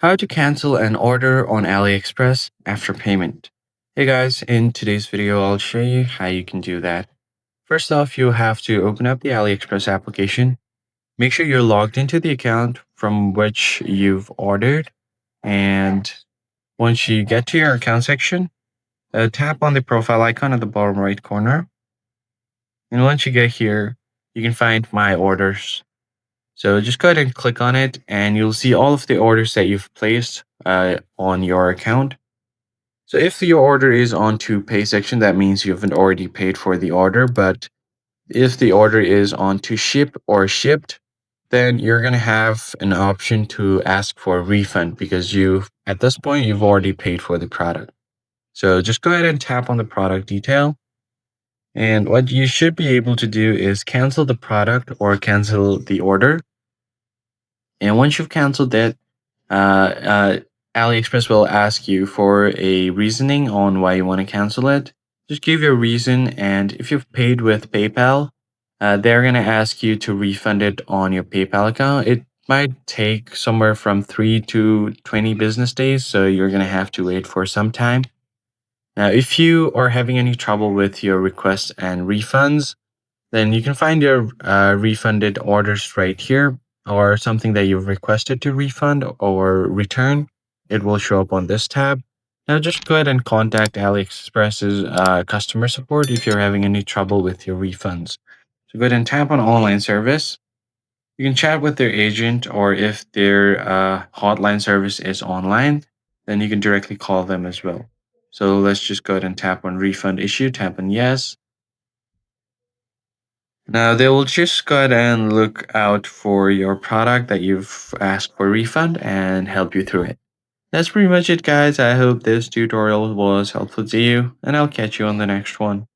How to cancel an order on AliExpress after payment. Hey guys, in today's video, I'll show you how you can do that. First off, you have to open up the AliExpress application. Make sure you're logged into the account from which you've ordered. And once you get to your account section, tap on the profile icon at the bottom right corner. And once you get here, you can find My Orders. So just go ahead and click on it, and you'll see all of the orders that you've placed on your account. So if your order is on to pay section, that means you haven't already paid for the order. But if the order is on to ship or shipped, then you're going to have an option to ask for a refund because at this point, you've already paid for the product. So just go ahead and tap on the product detail. And what you should be able to do is cancel the product or cancel the order. And once you've canceled that, uh, uh, AliExpress will ask you for a reasoning on why you want to cancel it. Just give your reason, and if you've paid with PayPal, they're going to ask you to refund it on your PayPal account. It might take somewhere from 3 to 20 business days, so you're going to have to wait for some time. Now, if you are having any trouble with your requests and refunds, then you can find your refunded orders right here, or something that you've requested to refund or return. It will show up on this tab. Now just go ahead and contact AliExpress's customer support if you're having any trouble with your refunds. So go ahead and tap on online service. You can chat with their agent, or if their hotline service is online, then you can directly call them as well. So let's just go ahead and tap on refund issue, tap on yes. Now they will just go ahead and look out for your product that you've asked for refund and help you through it. That's pretty much it, guys. I hope this tutorial was helpful to you, and I'll catch you on the next one.